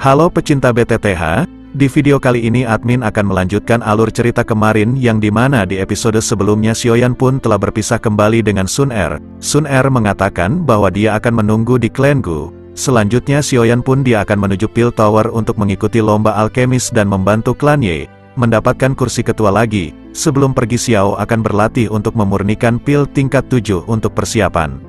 Halo pecinta BTTH, di video kali ini admin akan melanjutkan alur cerita kemarin yang dimana di episode sebelumnya Xiaoyan pun telah berpisah kembali dengan Sun Er. Sun Er mengatakan bahwa dia akan menunggu di Clan Gu. Selanjutnya Xiaoyan pun dia akan menuju Pil Tower untuk mengikuti lomba alkemis dan membantu Klan Ye mendapatkan kursi ketua lagi. Sebelum pergi Xiao akan berlatih untuk memurnikan pil tingkat 7 untuk persiapan.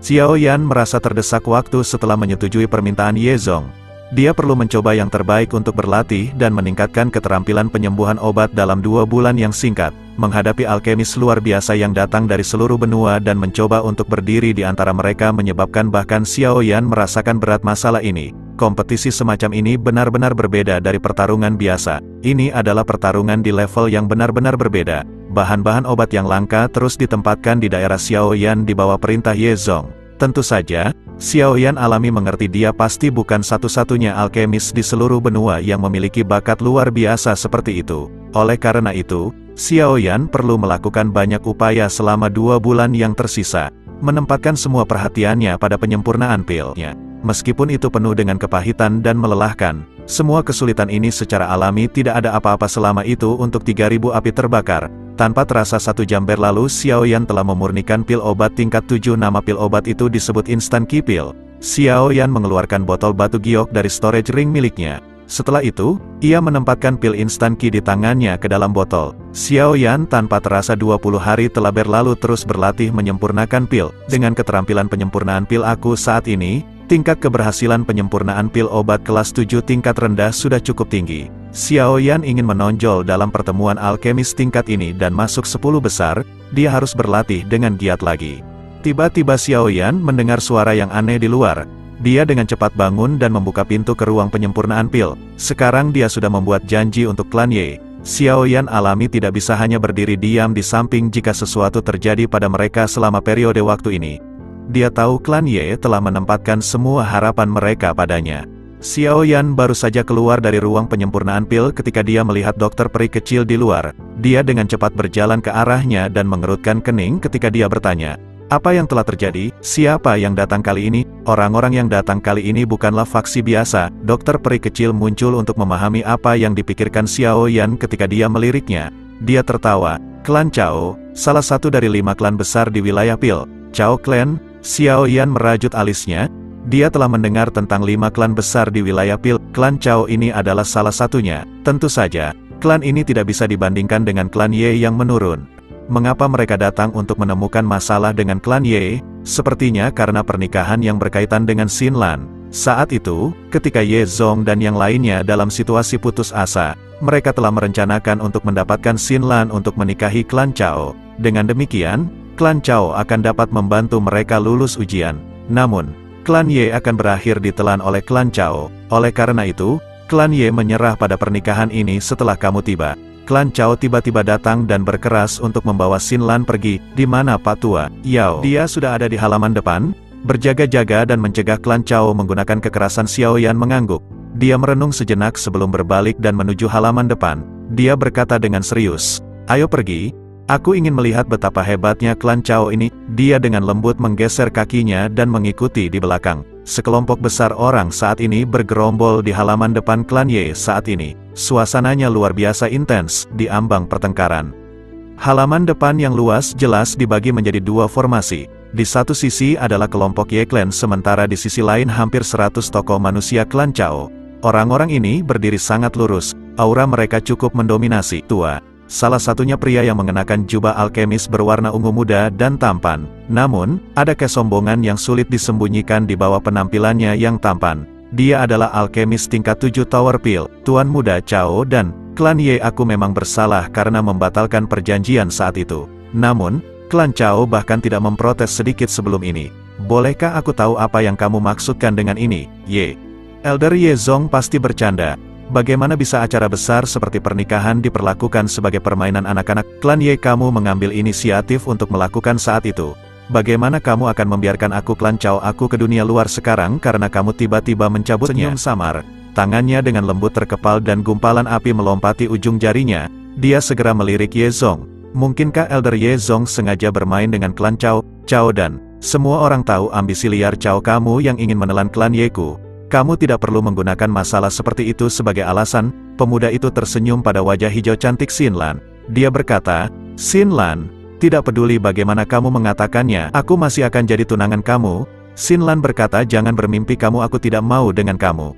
Xiaoyan merasa terdesak waktu setelah menyetujui permintaan Ye Zong. Dia perlu mencoba yang terbaik untuk berlatih dan meningkatkan keterampilan penyembuhan obat dalam 2 bulan yang singkat, menghadapi alkemis luar biasa yang datang dari seluruh benua dan mencoba untuk berdiri di antara mereka menyebabkan bahkan Xiaoyan merasakan berat masalah ini. Kompetisi semacam ini benar-benar berbeda dari pertarungan biasa. Ini adalah pertarungan di level yang benar-benar berbeda. Bahan-bahan obat yang langka terus ditempatkan di daerah Xiaoyan di bawah perintah Ye Zong. Tentu saja, Xiaoyan alami mengerti dia pasti bukan satu-satunya alkemis di seluruh benua yang memiliki bakat luar biasa seperti itu. Oleh karena itu, Xiaoyan perlu melakukan banyak upaya selama 2 bulan yang tersisa, menempatkan semua perhatiannya pada penyempurnaan pilnya. Meskipun itu penuh dengan kepahitan dan melelahkan, semua kesulitan ini secara alami tidak ada apa-apa selama itu untuk 3000 api terbakar. Tanpa terasa 1 jam berlalu Xiaoyan telah memurnikan pil obat tingkat 7. Nama pil obat itu disebut Instant Ki Pil. Xiaoyan mengeluarkan botol batu giok dari storage ring miliknya. Setelah itu, ia menempatkan pil Instant Ki di tangannya ke dalam botol. Xiaoyan tanpa terasa 20 hari telah berlalu terus berlatih menyempurnakan pil. Dengan keterampilan penyempurnaan pil aku saat ini, tingkat keberhasilan penyempurnaan pil obat kelas 7 tingkat rendah sudah cukup tinggi. Xiaoyan ingin menonjol dalam pertemuan alkemis tingkat ini dan masuk 10 besar, dia harus berlatih dengan giat lagi. Tiba-tiba Xiaoyan mendengar suara yang aneh di luar. Dia dengan cepat bangun dan membuka pintu ke ruang penyempurnaan pil. Sekarang dia sudah membuat janji untuk Klan Ye. Xiaoyan alami tidak bisa hanya berdiri diam di samping jika sesuatu terjadi pada mereka selama periode waktu ini. Dia tahu Klan Ye telah menempatkan semua harapan mereka padanya. Xiaoyan baru saja keluar dari ruang penyempurnaan pil ketika dia melihat dokter peri kecil di luar. Dia dengan cepat berjalan ke arahnya dan mengerutkan kening ketika dia bertanya, "Apa yang telah terjadi? Siapa yang datang kali ini?" "Orang-orang yang datang kali ini bukanlah faksi biasa." Dokter peri kecil muncul untuk memahami apa yang dipikirkan Xiaoyan ketika dia meliriknya. Dia tertawa. "Klan Chao, salah satu dari 5 klan besar di wilayah Pil. Chao Clan?" Xiaoyan merajut alisnya. Dia telah mendengar tentang 5 klan besar di wilayah Pil. Klan Chao ini adalah salah satunya. Tentu saja, klan ini tidak bisa dibandingkan dengan Klan Ye yang menurun. Mengapa mereka datang untuk menemukan masalah dengan Klan Ye? Sepertinya karena pernikahan yang berkaitan dengan Xin Lan. Saat itu, ketika Ye Zong dan yang lainnya dalam situasi putus asa, mereka telah merencanakan untuk mendapatkan Xin Lan untuk menikahi Klan Chao. Dengan demikian, Klan Chao akan dapat membantu mereka lulus ujian. Namun, Klan Ye akan berakhir ditelan oleh Klan Chao. Oleh karena itu, Klan Ye menyerah pada pernikahan ini setelah kamu tiba. Klan Chao tiba-tiba datang dan berkeras untuk membawa Xin Lan pergi. "Di mana Pak Tua?" "Yao." Dia sudah ada di halaman depan, berjaga-jaga dan mencegah Klan Chao menggunakan kekerasan. Xiaoyan mengangguk. Dia merenung sejenak sebelum berbalik dan menuju halaman depan. Dia berkata dengan serius, "Ayo pergi. Aku ingin melihat betapa hebatnya Klan Chao ini." Dia dengan lembut menggeser kakinya dan mengikuti di belakang. Sekelompok besar orang saat ini bergerombol di halaman depan Klan Ye saat ini. Suasananya luar biasa intens, di ambang pertengkaran. Halaman depan yang luas jelas dibagi menjadi 2 formasi. Di satu sisi adalah kelompok Ye Clan, sementara di sisi lain hampir 100 tokoh manusia Klan Chao. Orang-orang ini berdiri sangat lurus, aura mereka cukup mendominasi. Tua. Salah satunya pria yang mengenakan jubah alkemis berwarna ungu muda dan tampan. Namun, ada kesombongan yang sulit disembunyikan di bawah penampilannya yang tampan. Dia adalah alkemis tingkat 7 Tower Pil, Tuan Muda Chao dan Klan Ye. "Aku memang bersalah karena membatalkan perjanjian saat itu. Namun, Klan Chao bahkan tidak memprotes sedikit sebelum ini. Bolehkah aku tahu apa yang kamu maksudkan dengan ini, Ye?" Elder Ye Zong pasti bercanda. "Bagaimana bisa acara besar seperti pernikahan diperlakukan sebagai permainan anak-anak? Klan Ye kamu mengambil inisiatif untuk melakukan saat itu. Bagaimana kamu akan membiarkan aku Klan Chao aku ke dunia luar sekarang karena kamu tiba-tiba mencabutnya?" Senyum samar. Tangannya dengan lembut terkepal dan gumpalan api melompati ujung jarinya. Dia segera melirik Ye Zong. Mungkinkah Elder Ye Zong sengaja bermain dengan Klan Chao? "Chao dan semua orang tahu ambisi liar Chao kamu yang ingin menelan Klan Ye ku. Kamu tidak perlu menggunakan masalah seperti itu sebagai alasan. Pemuda itu tersenyum pada wajah hijau cantik Xinlan. Dia berkata, Xinlan, tidak peduli bagaimana kamu mengatakannya, aku masih akan jadi tunangan kamu. Xinlan berkata, jangan bermimpi kamu, aku tidak mau dengan kamu.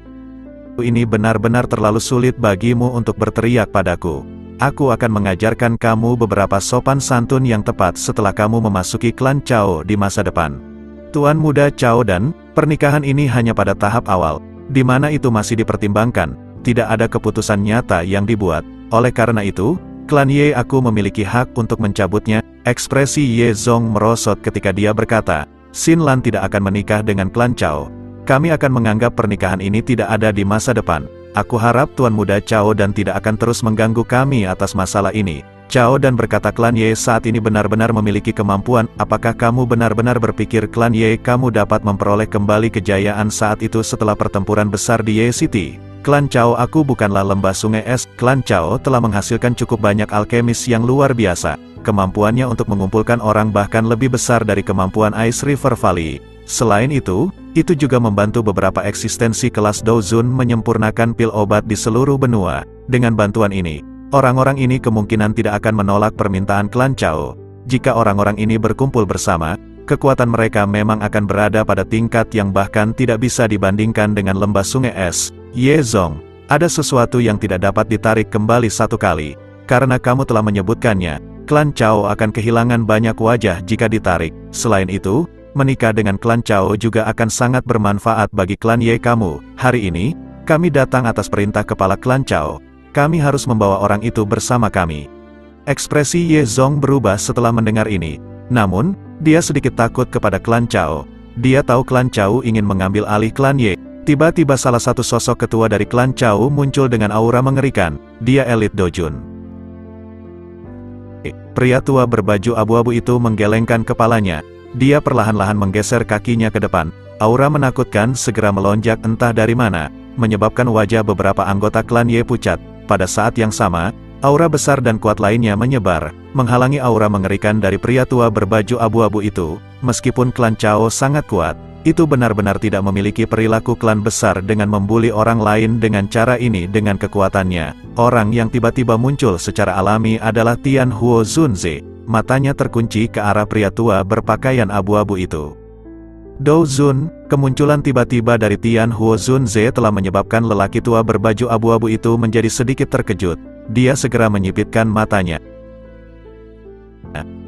Ini benar-benar terlalu sulit bagimu untuk berteriak padaku. Aku akan mengajarkan kamu beberapa sopan santun yang tepat setelah kamu memasuki klan Chao di masa depan. Tuan muda Chao, dan pernikahan ini hanya pada tahap awal, di mana itu masih dipertimbangkan. Tidak ada keputusan nyata yang dibuat. Oleh karena itu, klan Ye aku memiliki hak untuk mencabutnya. Ekspresi Ye Zong merosot ketika dia berkata, Xinlan tidak akan menikah dengan klan Chao. Kami akan menganggap pernikahan ini tidak ada di masa depan. Aku harap Tuan Muda Chao dan tidak akan terus mengganggu kami atas masalah ini. Chao dan berkata, klan Ye saat ini benar-benar memiliki kemampuan. Apakah kamu benar-benar berpikir klan Ye kamu dapat memperoleh kembali kejayaan saat itu setelah pertempuran besar di Ye City? Klan Chao aku bukanlah lembah sungai es. Klan Chao telah menghasilkan cukup banyak alkemis yang luar biasa. Kemampuannya untuk mengumpulkan orang bahkan lebih besar dari kemampuan Ice River Valley. Selain itu juga membantu beberapa eksistensi kelas Douzun menyempurnakan pil obat di seluruh benua. Dengan bantuan ini, orang-orang ini kemungkinan tidak akan menolak permintaan klan Chao. Jika orang-orang ini berkumpul bersama, kekuatan mereka memang akan berada pada tingkat yang bahkan tidak bisa dibandingkan dengan lembah sungai es. Ye Zong, ada sesuatu yang tidak dapat ditarik kembali satu kali. Karena kamu telah menyebutkannya, klan Chao akan kehilangan banyak wajah jika ditarik. Selain itu, menikah dengan klan Chao juga akan sangat bermanfaat bagi klan Ye kamu. Hari ini, kami datang atas perintah kepala klan Chao. Kami harus membawa orang itu bersama kami. Ekspresi Ye Zong berubah setelah mendengar ini. Namun, dia sedikit takut kepada klan Chao. Dia tahu klan Chao ingin mengambil alih klan Ye. Tiba-tiba salah satu sosok ketua dari klan Chao muncul dengan aura mengerikan. Dia elit Dojun. Pria tua berbaju abu-abu itu menggelengkan kepalanya. Dia perlahan-lahan menggeser kakinya ke depan. Aura menakutkan segera melonjak entah dari mana, menyebabkan wajah beberapa anggota klan Ye pucat. Pada saat yang sama, aura besar dan kuat lainnya menyebar, menghalangi aura mengerikan dari pria tua berbaju abu-abu itu. Meskipun klan Chao sangat kuat, itu benar-benar tidak memiliki perilaku klan besar dengan membuli orang lain dengan cara ini. Dengan kekuatannya, orang yang tiba-tiba muncul secara alami adalah Tian Huo Zunze. Matanya terkunci ke arah pria tua berpakaian abu-abu itu. Douzun, kemunculan tiba-tiba dari Tian Huo Zunze telah menyebabkan lelaki tua berbaju abu-abu itu menjadi sedikit terkejut. Dia segera menyipitkan matanya.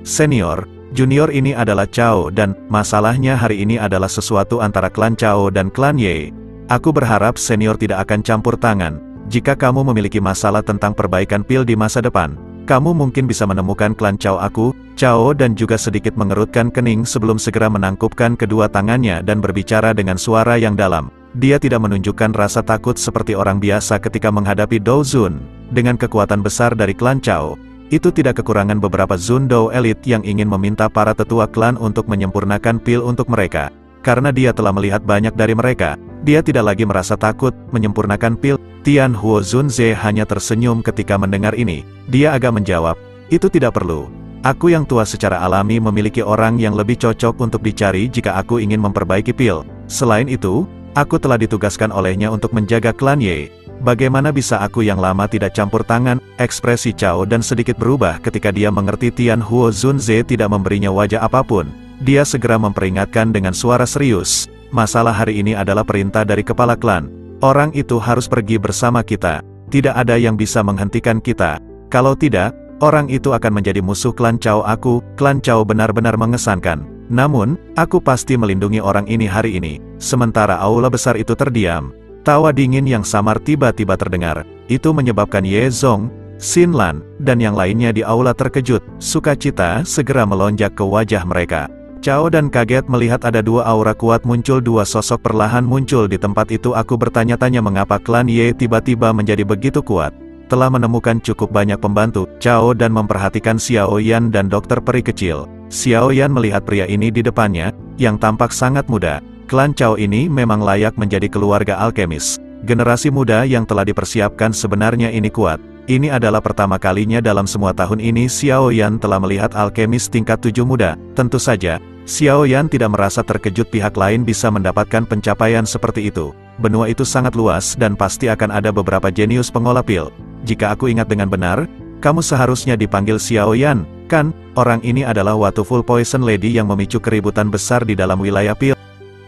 Senior, junior ini adalah Chao dan masalahnya hari ini adalah sesuatu antara klan Chao dan klan Ye. Aku berharap senior tidak akan campur tangan. Jika kamu memiliki masalah tentang perbaikan pil di masa depan, kamu mungkin bisa menemukan klan Chao aku. Chao dan juga sedikit mengerutkan kening sebelum segera menangkupkan kedua tangannya dan berbicara dengan suara yang dalam. Dia tidak menunjukkan rasa takut seperti orang biasa ketika menghadapi Douzun. Dengan kekuatan besar dari klan Chao, itu tidak kekurangan beberapa Zundou elit yang ingin meminta para tetua klan untuk menyempurnakan pil untuk mereka. Karena dia telah melihat banyak dari mereka, dia tidak lagi merasa takut menyempurnakan pil. Tian Huo Zunze hanya tersenyum ketika mendengar ini. Dia agak menjawab, itu tidak perlu. Aku yang tua secara alami memiliki orang yang lebih cocok untuk dicari jika aku ingin memperbaiki pil. Selain itu, aku telah ditugaskan olehnya untuk menjaga klan Ye. Bagaimana bisa aku yang lama tidak campur tangan? Ekspresi Chao dan sedikit berubah ketika dia mengerti Tian Huo Zunze tidak memberinya wajah apapun. Dia segera memperingatkan dengan suara serius. Masalah hari ini adalah perintah dari kepala klan. Orang itu harus pergi bersama kita. Tidak ada yang bisa menghentikan kita. Kalau tidak, orang itu akan menjadi musuh klan Chao aku. Klan Chao benar-benar mengesankan. Namun, aku pasti melindungi orang ini hari ini. Sementara aula besar itu terdiam. Tawa dingin yang samar tiba-tiba terdengar. Itu menyebabkan Ye Zong, Xinlan, dan yang lainnya di aula terkejut. Sukacita segera melonjak ke wajah mereka. Chao dan kaget melihat ada dua aura kuat muncul. Dua sosok perlahan muncul di tempat itu. Aku bertanya-tanya mengapa klan Ye tiba-tiba menjadi begitu kuat. Telah menemukan cukup banyak pembantu. Chao dan memperhatikan Xiao Yan dan dokter peri kecil. Xiao Yan melihat pria ini di depannya, yang tampak sangat muda. Klan Chao ini memang layak menjadi keluarga alkemis. Generasi muda yang telah dipersiapkan sebenarnya ini kuat. Ini adalah pertama kalinya dalam semua tahun ini Xiao Yan telah melihat alkemis tingkat 7 muda. Tentu saja, Xiao Yan tidak merasa terkejut pihak lain bisa mendapatkan pencapaian seperti itu. benua itu sangat luas dan pasti akan ada beberapa jenius pengolah pil. Jika aku ingat dengan benar, kamu seharusnya dipanggil Xiao Yan, kan? Orang ini adalah Wonderful Poison Lady yang memicu keributan besar di dalam wilayah pil.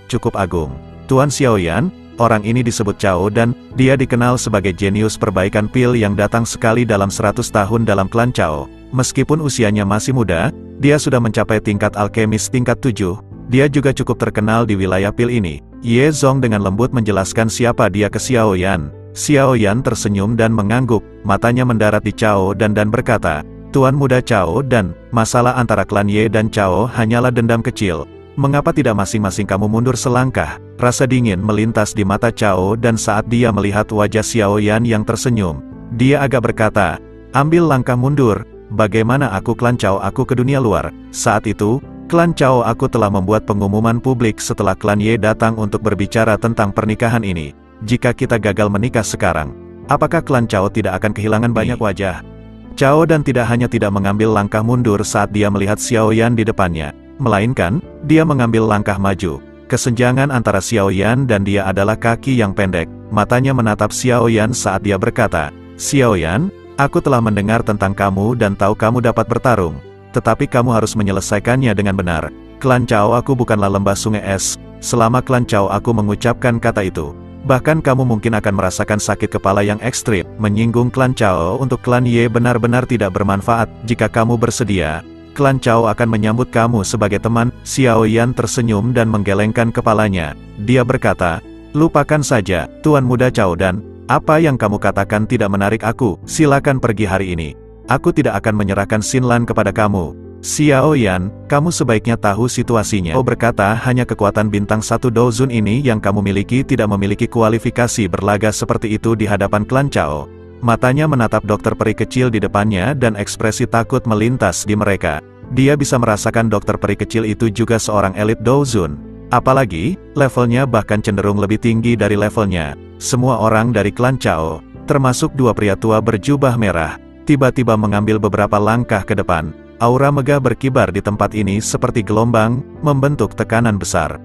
Cukup agung. Tuan Xiao Yan, orang ini disebut Cao dan dia dikenal sebagai jenius perbaikan pil yang datang sekali dalam 100 tahun dalam klan Cao. Meskipun usianya masih muda, dia sudah mencapai tingkat alkemis tingkat 7. Dia juga cukup terkenal di wilayah pil ini. Ye Zong dengan lembut menjelaskan siapa dia ke Xiao Yan. Xiao Yan tersenyum dan mengangguk, matanya mendarat di Cao dan berkata, Tuan muda Cao dan, masalah antara klan Ye dan Cao hanyalah dendam kecil. Mengapa tidak masing-masing kamu mundur selangkah? Rasa dingin melintas di mata Cao dan saat dia melihat wajah Xiao Yan yang tersenyum, dia agak berkata, ambil langkah mundur, bagaimana aku klan Cao aku ke dunia luar? Saat itu, klan Cao aku telah membuat pengumuman publik setelah klan Ye datang untuk berbicara tentang pernikahan ini. Jika kita gagal menikah sekarang, apakah klan Cao tidak akan kehilangan banyak wajah? Cao dan tidak hanya tidak mengambil langkah mundur saat dia melihat Xiao Yan di depannya, melainkan, dia mengambil langkah maju. Kesenjangan antara Xiao Yan dan dia adalah kaki yang pendek. Matanya menatap Xiao Yan saat dia berkata, Xiao Yan, aku telah mendengar tentang kamu dan tahu kamu dapat bertarung. Tetapi kamu harus menyelesaikannya dengan benar. Klan Cao aku bukanlah lembah sungai es. Selama klan Cao aku mengucapkan kata itu, bahkan kamu mungkin akan merasakan sakit kepala yang ekstrim. Menyinggung klan Cao untuk klan Ye benar-benar tidak bermanfaat. Jika kamu bersedia, klan Cao akan menyambut kamu sebagai teman. Xiao Yan tersenyum dan menggelengkan kepalanya. Dia berkata, lupakan saja, Tuan muda Cao dan, apa yang kamu katakan tidak menarik aku. Silakan pergi hari ini. Aku tidak akan menyerahkan Xinlan kepada kamu. Xiao Yan, kamu sebaiknya tahu situasinya. Kau berkata hanya kekuatan bintang 1 Dozun ini yang kamu miliki tidak memiliki kualifikasi berlaga seperti itu di hadapan klan Cao. Matanya menatap dokter peri kecil di depannya dan ekspresi takut melintas di mereka. Dia bisa merasakan dokter peri kecil itu juga seorang elit Dozun. Apalagi, levelnya bahkan cenderung lebih tinggi dari levelnya. Semua orang dari klan Cao, termasuk 2 pria tua berjubah merah, tiba-tiba mengambil beberapa langkah ke depan. Aura megah berkibar di tempat ini seperti gelombang, membentuk tekanan besar.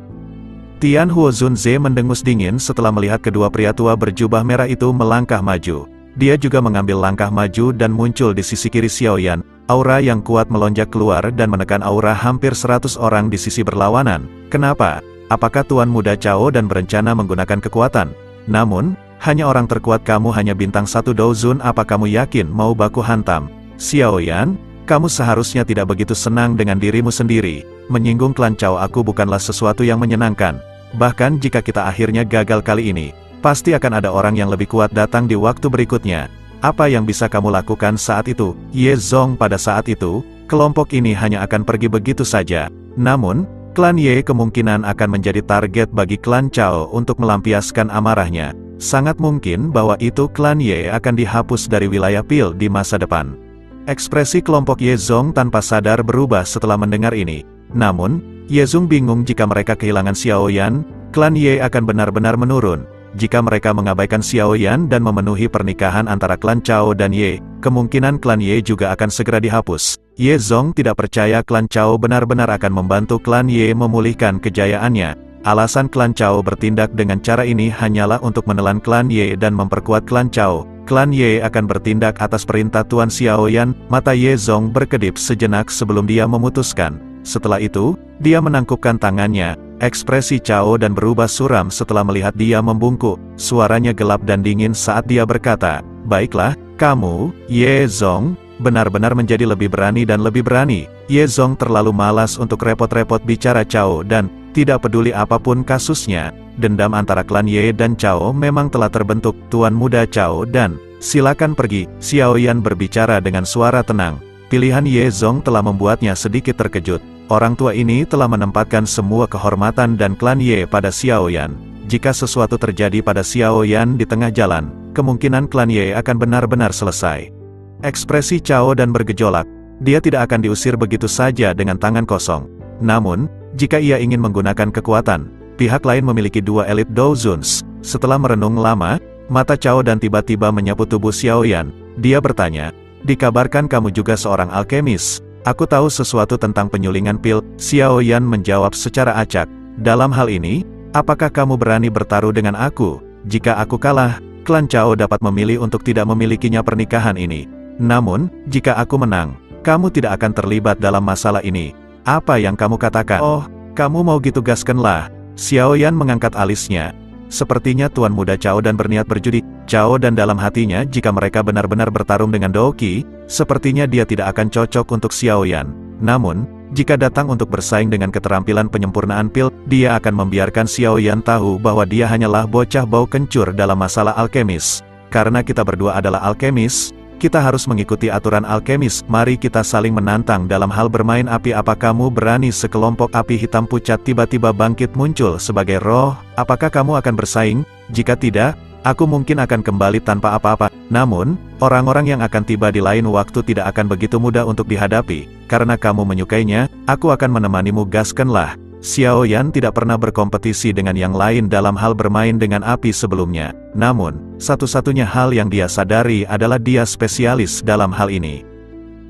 Tian Huozun Ze mendengus dingin setelah melihat kedua pria tua berjubah merah itu melangkah maju. Dia juga mengambil langkah maju dan muncul di sisi kiri Xiao Yan. Aura yang kuat melonjak keluar dan menekan aura hampir 100 orang di sisi berlawanan. Kenapa? Apakah Tuan muda Cao dan berencana menggunakan kekuatan? Namun, hanya orang terkuat kamu hanya bintang 1 Dozun. Apa kamu yakin mau baku hantam? Xiao Yan, kamu seharusnya tidak begitu senang dengan dirimu sendiri. Menyinggung klan Cao aku bukanlah sesuatu yang menyenangkan. Bahkan jika kita akhirnya gagal kali ini, pasti akan ada orang yang lebih kuat datang di waktu berikutnya. Apa yang bisa kamu lakukan saat itu? Ye Zong pada saat itu, kelompok ini hanya akan pergi begitu saja. Namun, klan Ye kemungkinan akan menjadi target bagi klan Cao untuk melampiaskan amarahnya. Sangat mungkin bahwa itu klan Ye akan dihapus dari wilayah pil di masa depan. Ekspresi kelompok Ye Zong tanpa sadar berubah setelah mendengar ini. Namun, Ye Zong bingung jika mereka kehilangan Xiao Yan, klan Ye akan benar-benar menurun. Jika mereka mengabaikan Xiao Yan dan memenuhi pernikahan antara klan Cao dan Ye, kemungkinan klan Ye juga akan segera dihapus. Ye Zong tidak percaya klan Cao benar-benar akan membantu klan Ye memulihkan kejayaannya. Alasan klan Cao bertindak dengan cara ini hanyalah untuk menelan klan Ye dan memperkuat klan Cao. Klan Ye akan bertindak atas perintah Tuan Xiao Yan. Mata Ye Zong berkedip sejenak sebelum dia memutuskan. Setelah itu, dia menangkupkan tangannya. Ekspresi Cao dan berubah suram setelah melihat dia membungkuk. Suaranya gelap dan dingin saat dia berkata, baiklah, kamu, Ye Zong, benar-benar menjadi lebih berani dan lebih berani. Ye Zong terlalu malas untuk repot-repot bicara Cao dan, tidak peduli apapun kasusnya, dendam antara klan Ye dan Cao memang telah terbentuk. Tuan muda Cao dan, silakan pergi. Xiao Yan berbicara dengan suara tenang. Pilihan Ye Zong telah membuatnya sedikit terkejut. Orang tua ini telah menempatkan semua kehormatan dan klan Ye pada Xiao Yan. Jika sesuatu terjadi pada Xiao Yan di tengah jalan, kemungkinan klan Ye akan benar-benar selesai. Ekspresi Cao dan bergejolak. Dia tidak akan diusir begitu saja dengan tangan kosong. Namun, jika ia ingin menggunakan kekuatan, pihak lain memiliki 2 elit Dozuns. Setelah merenung lama, mata Cao dan tiba-tiba menyapu tubuh Xiao Yan. Dia bertanya, dikabarkan kamu juga seorang alkemis. Aku tahu sesuatu tentang penyulingan pil. Xiao Yan menjawab secara acak. Dalam hal ini, Apakah kamu berani bertaruh dengan aku? Jika aku kalah, klan Chao dapat memilih untuk tidak memilikinya pernikahan ini. Namun, jika aku menang, kamu tidak akan terlibat dalam masalah ini. Apa yang kamu katakan? Oh, kamu mau gitu, gaskanlah. Xiaoyan mengangkat alisnya. Sepertinya Tuan Muda Chao dan berniat berjudi. Chao dan dalam hatinya jika mereka benar-benar bertarung dengan Doqi, sepertinya dia tidak akan cocok untuk Xiaoyan. Namun, jika datang untuk bersaing dengan keterampilan penyempurnaan pil, dia akan membiarkan Xiaoyan tahu bahwa dia hanyalah bocah bau kencur dalam masalah alkemis. Karena kita berdua adalah alkemis, kita harus mengikuti aturan alkemis. Mari kita saling menantang dalam hal bermain api. Apa kamu berani? Sekelompok api hitam pucat tiba-tiba bangkit muncul sebagai roh. Apakah kamu akan bersaing? Jika tidak, aku mungkin akan kembali tanpa apa-apa. Namun, orang-orang yang akan tiba di lain waktu tidak akan begitu mudah untuk dihadapi. Karena kamu menyukainya, aku akan menemanimu. Gaskanlah. Xiaoyan tidak pernah berkompetisi dengan yang lain dalam hal bermain dengan api sebelumnya. Namun, satu-satunya hal yang dia sadari adalah dia spesialis dalam hal ini.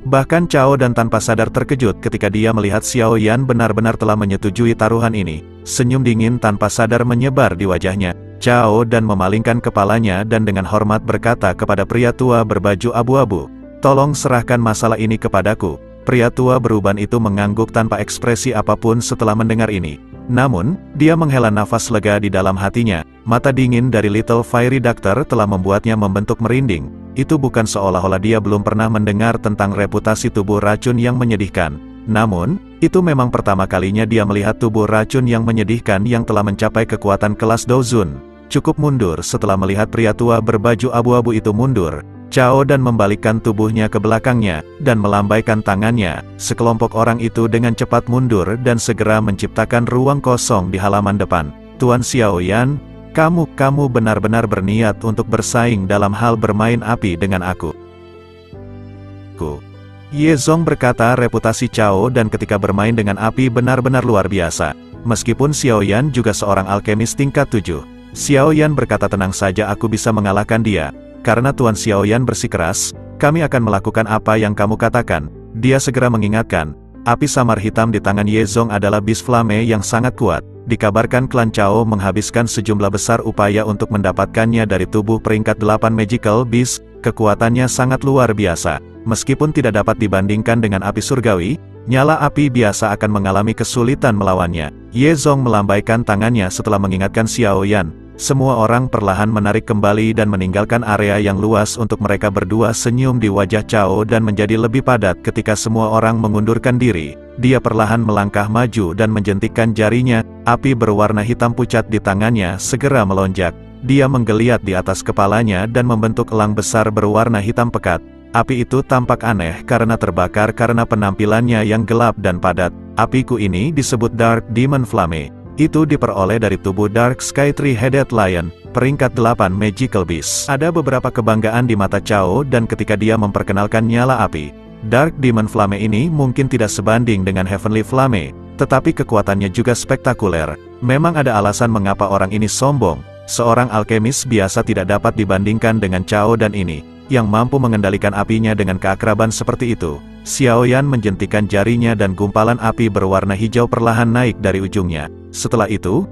Bahkan Chao dan tanpa sadar terkejut ketika dia melihat Xiaoyan benar-benar telah menyetujui taruhan ini. Senyum dingin tanpa sadar menyebar di wajahnya. Chao dan memalingkan kepalanya dan dengan hormat berkata kepada pria tua berbaju abu-abu, "Tolong serahkan masalah ini kepadaku." Pria tua beruban itu mengangguk tanpa ekspresi apapun setelah mendengar ini. Namun, dia menghela nafas lega di dalam hatinya. Mata dingin dari Little Fairy Doctor telah membuatnya membentuk merinding. Itu bukan seolah-olah dia belum pernah mendengar tentang reputasi tubuh racun yang menyedihkan. Namun, itu memang pertama kalinya dia melihat tubuh racun yang menyedihkan yang telah mencapai kekuatan kelas Dozun. Cukup mundur setelah melihat pria tua berbaju abu-abu itu mundur. Chao dan membalikkan tubuhnya ke belakangnya, dan melambaikan tangannya. Sekelompok orang itu dengan cepat mundur dan segera menciptakan ruang kosong di halaman depan. Tuan Xiaoyan, kamu benar-benar berniat untuk bersaing dalam hal bermain api dengan aku. Ye Zong berkata reputasi Chao dan ketika bermain dengan api benar-benar luar biasa. Meskipun Xiaoyan juga seorang alkemis tingkat 7. Xiaoyan berkata, tenang saja, aku bisa mengalahkan dia. Karena Tuan Xiaoyan bersikeras, kami akan melakukan apa yang kamu katakan. Dia segera mengingatkan, api samar hitam di tangan Ye Zong adalah bis flame yang sangat kuat. Dikabarkan klan Chao menghabiskan sejumlah besar upaya untuk mendapatkannya dari tubuh peringkat 8 Magical Beast. Kekuatannya sangat luar biasa. Meskipun tidak dapat dibandingkan dengan api surgawi, nyala api biasa akan mengalami kesulitan melawannya. Ye Zong melambaikan tangannya setelah mengingatkan Xiaoyan. Semua orang perlahan menarik kembali dan meninggalkan area yang luas untuk mereka berdua. Senyum di wajah Chao dan menjadi lebih padat ketika semua orang mengundurkan diri. Dia perlahan melangkah maju dan menjentikkan jarinya. Api berwarna hitam pucat di tangannya segera melonjak. Dia menggeliat di atas kepalanya dan membentuk elang besar berwarna hitam pekat. Api itu tampak aneh karena terbakar karena penampilannya yang gelap dan padat. Apiku ini disebut Dark Demon Flame. Itu diperoleh dari tubuh Dark Sky Three-Headed Lion, peringkat 8 Magical Beast. Ada beberapa kebanggaan di mata Chao dan ketika dia memperkenalkan nyala api. Dark Demon Flame ini mungkin tidak sebanding dengan Heavenly Flame, tetapi kekuatannya juga spektakuler. Memang ada alasan mengapa orang ini sombong. Seorang alkemis biasa tidak dapat dibandingkan dengan Chao dan ini, yang mampu mengendalikan apinya dengan keakraban seperti itu. Xiaoyan menjentikan jarinya dan gumpalan api berwarna hijau perlahan naik dari ujungnya. Setelah itu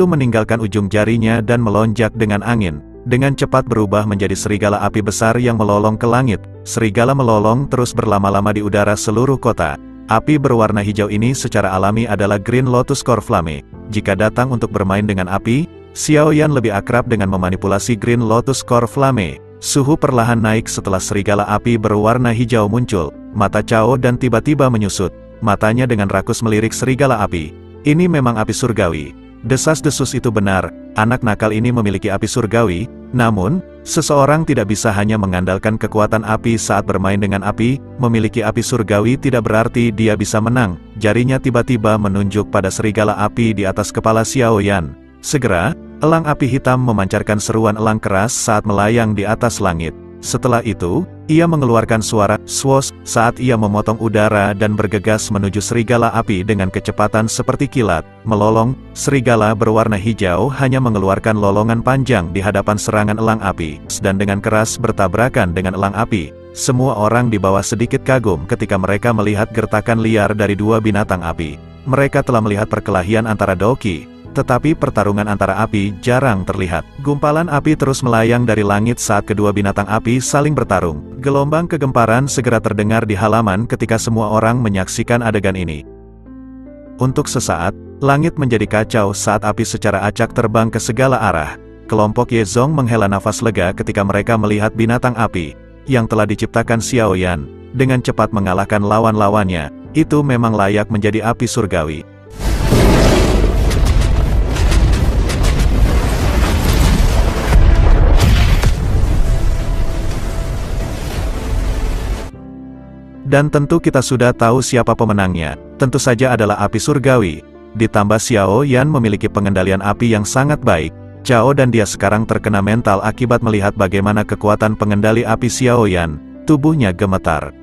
meninggalkan ujung jarinya dan melonjak dengan angin. Dengan cepat berubah menjadi serigala api besar yang melolong ke langit. Serigala melolong terus berlama-lama di udara seluruh kota. Api berwarna hijau ini secara alami adalah Green Lotus Core Flame. Jika datang untuk bermain dengan api, Xiaoyan lebih akrab dengan memanipulasi Green Lotus Core Flame. Suhu perlahan naik setelah serigala api berwarna hijau muncul. Mata Chao dan tiba-tiba menyusut. Matanya dengan rakus melirik serigala api. Ini memang api surgawi. Desas-desus itu benar, anak nakal ini memiliki api surgawi. Namun, seseorang tidak bisa hanya mengandalkan kekuatan api saat bermain dengan api. Memiliki api surgawi tidak berarti dia bisa menang. Jarinya tiba-tiba menunjuk pada serigala api di atas kepala Xiaoyan. Segera, elang api hitam memancarkan seruan elang keras saat melayang di atas langit. Setelah itu, ia mengeluarkan suara swoosh saat ia memotong udara dan bergegas menuju serigala api dengan kecepatan seperti kilat. Melolong, serigala berwarna hijau hanya mengeluarkan lolongan panjang di hadapan serangan elang api, dan dengan keras bertabrakan dengan elang api. Semua orang di bawah sedikit kagum ketika mereka melihat gertakan liar dari dua binatang api. Mereka telah melihat perkelahian antara Doqi, Tetapi pertarungan antara api jarang terlihat. Gumpalan api terus melayang dari langit saat kedua binatang api saling bertarung. Gelombang kegemparan segera terdengar di halaman ketika semua orang menyaksikan adegan ini. Untuk sesaat, langit menjadi kacau saat api secara acak terbang ke segala arah. Kelompok Ye Zong menghela nafas lega ketika mereka melihat binatang api yang telah diciptakan Xiao Yan dengan cepat mengalahkan lawan-lawannya. Itu memang layak menjadi api surgawi. Dan tentu kita sudah tahu siapa pemenangnya, tentu saja adalah api surgawi. Ditambah Xiao Yan memiliki pengendalian api yang sangat baik. Chao dan dia sekarang terkena mental akibat melihat bagaimana kekuatan pengendali api Xiao Yan. Tubuhnya gemetar.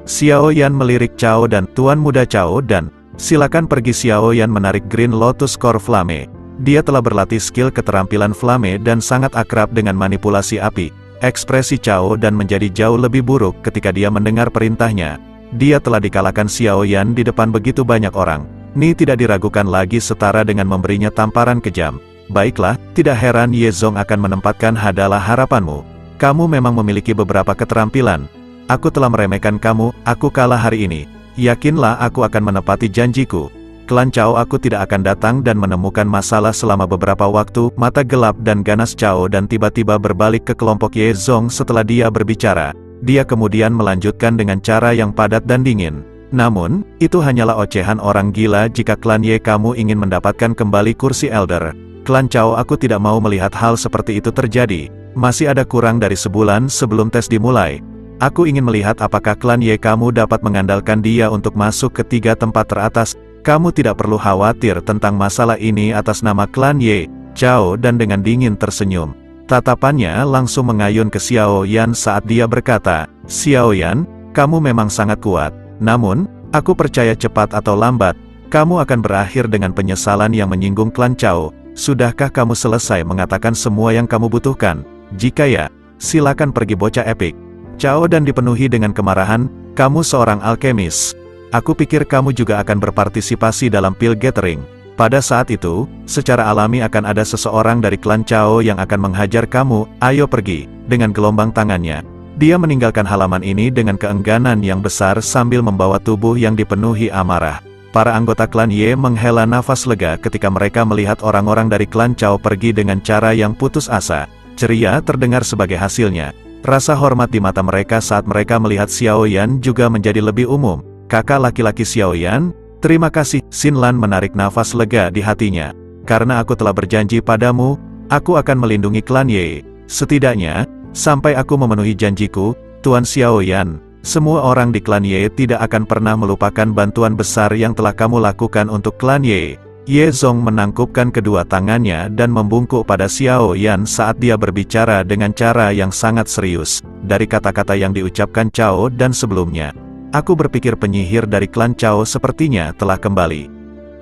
Xiao Yan melirik Chao dan, "Tuan muda Chao dan, silakan pergi." Xiao Yan menarik Green Lotus Core Flame. Dia telah berlatih skill keterampilan Flame dan sangat akrab dengan manipulasi api. Ekspresi Chao dan menjadi jauh lebih buruk ketika dia mendengar perintahnya. Dia telah dikalahkan Xiao Yan di depan begitu banyak orang. Ni tidak diragukan lagi setara dengan memberinya tamparan kejam. Baiklah, tidak heran Ye Zong akan menempatkan hadalah harapanmu. Kamu memang memiliki beberapa keterampilan. Aku telah meremehkan kamu, aku kalah hari ini. Yakinlah aku akan menepati janjiku. Klan Chao aku tidak akan datang dan menemukan masalah selama beberapa waktu. Mata gelap dan ganas Chao dan tiba-tiba berbalik ke kelompok Ye Zong setelah dia berbicara. Dia kemudian melanjutkan dengan cara yang padat dan dingin. Namun, itu hanyalah ocehan orang gila jika klan Ye kamu ingin mendapatkan kembali kursi Elder. Klan Chao aku tidak mau melihat hal seperti itu terjadi. Masih ada kurang dari sebulan sebelum tes dimulai. Aku ingin melihat apakah klan Ye kamu dapat mengandalkan dia untuk masuk ke 3 tempat teratas. Kamu tidak perlu khawatir tentang masalah ini atas nama klan Ye. Chao dan dengan dingin tersenyum. Tatapannya langsung mengayun ke Xiao Yan saat dia berkata, "Xiao Yan, kamu memang sangat kuat. Namun, aku percaya cepat atau lambat, kamu akan berakhir dengan penyesalan yang menyinggung klan Chao. Sudahkah kamu selesai mengatakan semua yang kamu butuhkan? Jika ya, silakan pergi bocah epik." Chao dan dipenuhi dengan kemarahan, "Kamu seorang alkemis. Aku pikir kamu juga akan berpartisipasi dalam pil gathering." Pada saat itu, secara alami akan ada seseorang dari klan Chao yang akan menghajar kamu. "Ayo pergi." Dengan gelombang tangannya, dia meninggalkan halaman ini dengan keengganan yang besar sambil membawa tubuh yang dipenuhi amarah. Para anggota klan Ye menghela nafas lega ketika mereka melihat orang-orang dari klan Chao pergi dengan cara yang putus asa. Ceria terdengar sebagai hasilnya. Rasa hormat di mata mereka saat mereka melihat Xiao Yan juga menjadi lebih umum. "Kakak laki-laki Xiao Yan, terima kasih." Xin Lan menarik nafas lega di hatinya. "Karena aku telah berjanji padamu, aku akan melindungi klan Ye. Setidaknya, sampai aku memenuhi janjiku, Tuan Xiao Yan. Semua orang di klan Ye tidak akan pernah melupakan bantuan besar yang telah kamu lakukan untuk klan Ye." Ye Zong menangkupkan kedua tangannya dan membungkuk pada Xiao Yan saat dia berbicara dengan cara yang sangat serius. Dari kata-kata yang diucapkan Chao dan sebelumnya, "Aku berpikir penyihir dari klan Chao sepertinya telah kembali."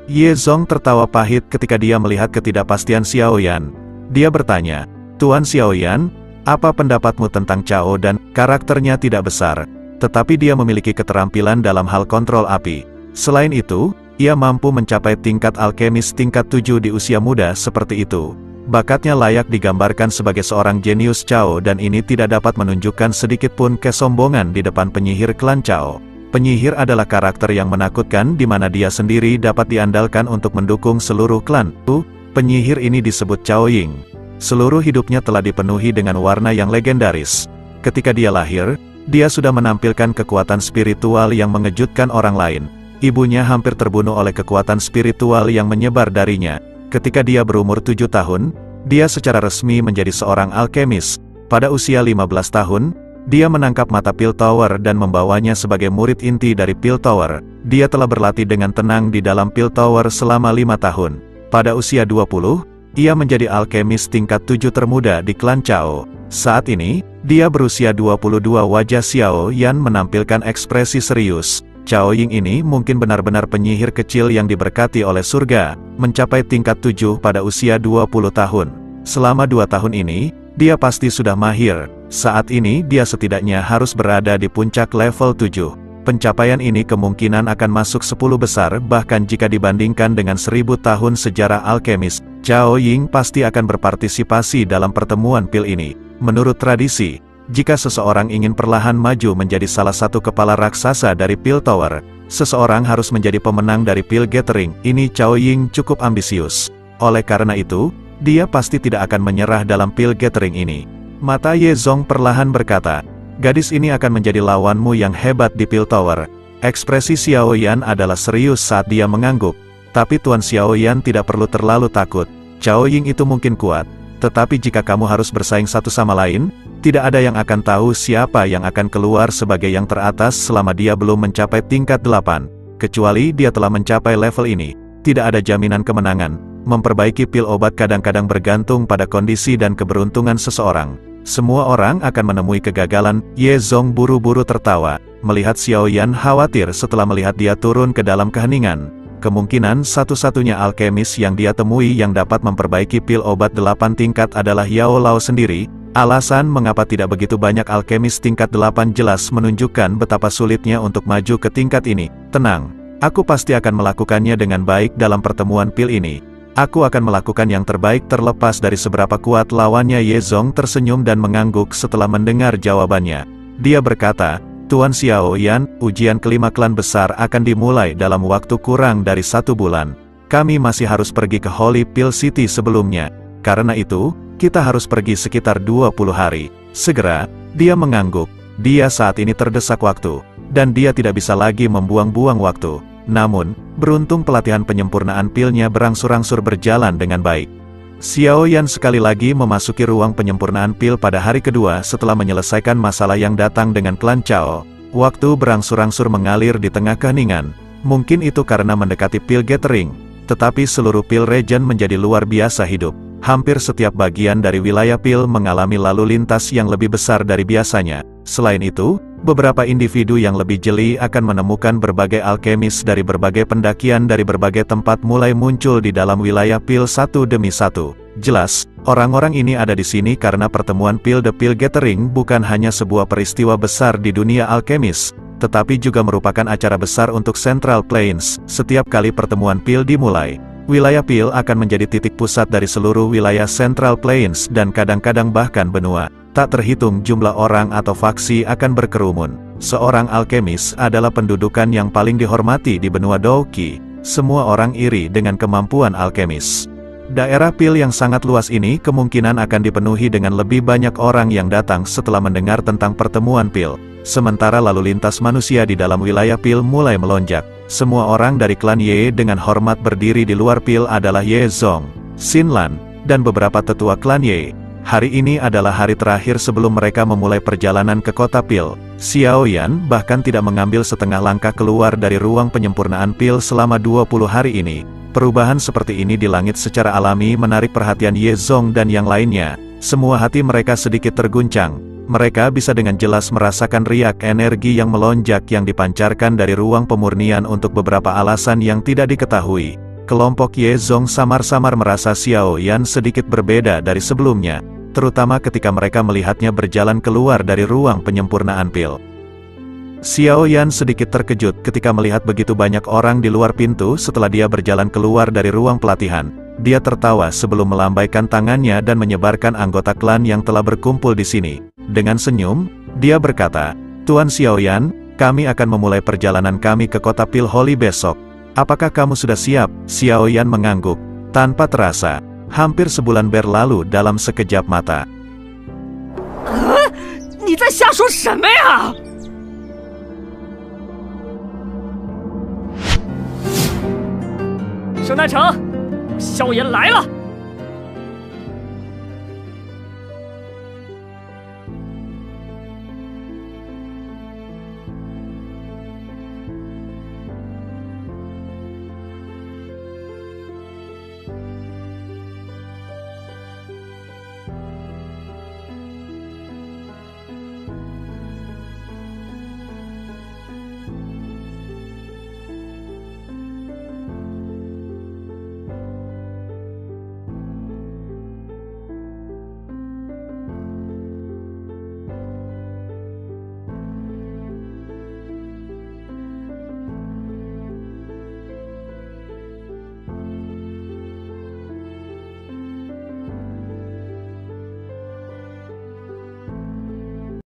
Ye Zong tertawa pahit ketika dia melihat ketidakpastian Xiao Yan. Dia bertanya, "Tuan Xiao Yan, apa pendapatmu tentang Chao dan karakternya tidak besar, tetapi dia memiliki keterampilan dalam hal kontrol api. Selain itu, ia mampu mencapai tingkat alkemis tingkat 7 di usia muda seperti itu. Bakatnya layak digambarkan sebagai seorang jenius Chao dan ini tidak dapat menunjukkan sedikitpun kesombongan di depan penyihir klan Chao. Penyihir adalah karakter yang menakutkan di mana dia sendiri dapat diandalkan untuk mendukung seluruh klan. Penyihir ini disebut Chao Ying. Seluruh hidupnya telah dipenuhi dengan warna yang legendaris. Ketika dia lahir, dia sudah menampilkan kekuatan spiritual yang mengejutkan orang lain. Ibunya hampir terbunuh oleh kekuatan spiritual yang menyebar darinya. Ketika dia berumur 7 tahun, dia secara resmi menjadi seorang alkemis. Pada usia 15 tahun, dia menangkap mata Pil Tower dan membawanya sebagai murid inti dari Pil Tower. Dia telah berlatih dengan tenang di dalam Pil Tower selama 5 tahun. Pada usia 20, ia menjadi alkemis tingkat 7 termuda di klan Chao. Saat ini, dia berusia 22. Wajah Xiao Yan menampilkan ekspresi serius. Chao Ying ini mungkin benar-benar penyihir kecil yang diberkati oleh surga, mencapai tingkat 7 pada usia 20 tahun. Selama 2 tahun ini, dia pasti sudah mahir. Saat ini dia setidaknya harus berada di puncak level 7. Pencapaian ini kemungkinan akan masuk 10 besar bahkan jika dibandingkan dengan 1000 tahun sejarah alkemis, Cao Ying pasti akan berpartisipasi dalam pertemuan pil ini. Menurut tradisi, jika seseorang ingin perlahan maju menjadi salah satu kepala raksasa dari Pil Tower, seseorang harus menjadi pemenang dari Pil Gathering. Ini Cao Ying cukup ambisius. Oleh karena itu, dia pasti tidak akan menyerah dalam Pil Gathering ini. Mata Ye Zong perlahan berkata, gadis ini akan menjadi lawanmu yang hebat di Pil Tower. Ekspresi Xiaoyan adalah serius saat dia mengangguk. Tapi Tuan Xiaoyan tidak perlu terlalu takut. Cao Ying itu mungkin kuat. Tetapi jika kamu harus bersaing satu sama lain, tidak ada yang akan tahu siapa yang akan keluar sebagai yang teratas selama dia belum mencapai tingkat 8. Kecuali dia telah mencapai level ini, tidak ada jaminan kemenangan. Memperbaiki pil obat kadang-kadang bergantung pada kondisi dan keberuntungan seseorang. Semua orang akan menemui kegagalan. Ye Zong buru-buru tertawa, melihat Xiaoyan khawatir setelah melihat dia turun ke dalam keheningan. Kemungkinan satu-satunya alkemis yang dia temui yang dapat memperbaiki pil obat 8 tingkat adalah Yao Lao sendiri. Alasan mengapa tidak begitu banyak alkemis tingkat 8 jelas menunjukkan betapa sulitnya untuk maju ke tingkat ini. Tenang, aku pasti akan melakukannya dengan baik dalam pertemuan pil ini. Aku akan melakukan yang terbaik terlepas dari seberapa kuat lawannya. Ye Zong tersenyum dan mengangguk setelah mendengar jawabannya. Dia berkata, Tuan Xiaoyan, ujian kelima klan besar akan dimulai dalam waktu kurang dari 1 bulan. Kami masih harus pergi ke Holy Pill City sebelumnya. Karena itu, kita harus pergi sekitar 20 hari. Segera, dia mengangguk. Dia saat ini terdesak waktu, dan dia tidak bisa lagi membuang-buang waktu. Namun, beruntung pelatihan penyempurnaan pilnya berangsur-angsur berjalan dengan baik. Xiaoyan sekali lagi memasuki ruang penyempurnaan pil pada hari kedua setelah menyelesaikan masalah yang datang dengan klan Cao. Waktu berangsur-angsur mengalir di tengah keheningan. Mungkin itu karena mendekati Pil Gathering, tetapi seluruh Pil Region menjadi luar biasa hidup. Hampir setiap bagian dari wilayah Pil mengalami lalu lintas yang lebih besar dari biasanya. Selain itu, beberapa individu yang lebih jeli akan menemukan berbagai alkemis dari berbagai pendakian dari berbagai tempat mulai muncul di dalam wilayah Pil satu demi satu. Jelas, orang-orang ini ada di sini karena pertemuan Pil The Pil Gathering bukan hanya sebuah peristiwa besar di dunia alkemis, tetapi juga merupakan acara besar untuk Central Plains. Setiap kali pertemuan Pil dimulai, wilayah Pil akan menjadi titik pusat dari seluruh wilayah Central Plains dan kadang-kadang bahkan benua. Tak terhitung jumlah orang atau faksi akan berkerumun. Seorang alkemis adalah pendudukan yang paling dihormati di benua Douqi. Semua orang iri dengan kemampuan alkemis. Daerah Pil yang sangat luas ini kemungkinan akan dipenuhi dengan lebih banyak orang yang datang setelah mendengar tentang pertemuan Pil. Sementara lalu lintas manusia di dalam wilayah Pil mulai melonjak. Semua orang dari klan Ye dengan hormat berdiri di luar Pil adalah Ye Zong, Xin Lan, dan beberapa tetua klan Ye. Hari ini adalah hari terakhir sebelum mereka memulai perjalanan ke kota Pil. Xiaoyan bahkan tidak mengambil setengah langkah keluar dari ruang penyempurnaan Pil selama 20 hari ini. Perubahan seperti ini di langit secara alami menarik perhatian Ye Zong dan yang lainnya. Semua hati mereka sedikit terguncang. Mereka bisa dengan jelas merasakan riak energi yang melonjak yang dipancarkan dari ruang pemurnian untuk beberapa alasan yang tidak diketahui. Kelompok Ye Zong samar-samar merasa Xiaoyan sedikit berbeda dari sebelumnya, terutama ketika mereka melihatnya berjalan keluar dari ruang penyempurnaan Pil. Xiaoyan sedikit terkejut ketika melihat begitu banyak orang di luar pintu setelah dia berjalan keluar dari ruang pelatihan. Dia tertawa sebelum melambaikan tangannya dan menyebarkan anggota klan yang telah berkumpul di sini. Dengan senyum, dia berkata, Tuan Xiaoyan, kami akan memulai perjalanan kami ke kota Pil Holy besok. Apakah kamu sudah siap? Xiaoyan mengangguk. Tanpa terasa, hampir sebulan berlalu dalam sekejap mata. Ni在瞎说什么呀？圣诞城，萧炎来了。